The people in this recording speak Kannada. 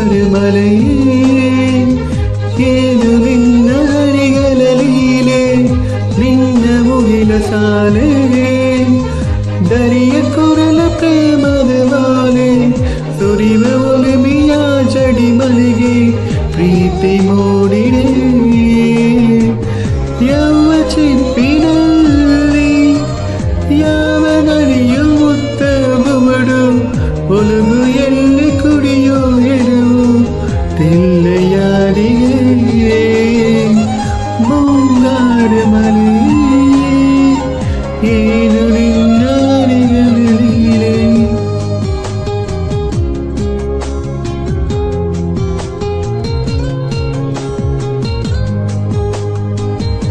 ಮರುಮಲೆಯೇ ಏನು ನಿನ್ನ ಹರಿಗಳ ಲೀಲೆ ನಿನ್ನ ಮುಗಿಲ ಸಾಲೆ ದರಿಯ ಕೊರಲ ಪ್ರೇಮದ ವಾಲೆ ಸುರಿವ ಒಲುಮೆಯ ಜಡಿ ಮಲೆಗೆ ಪ್ರೀತಿ ಮೂಡಿದೆ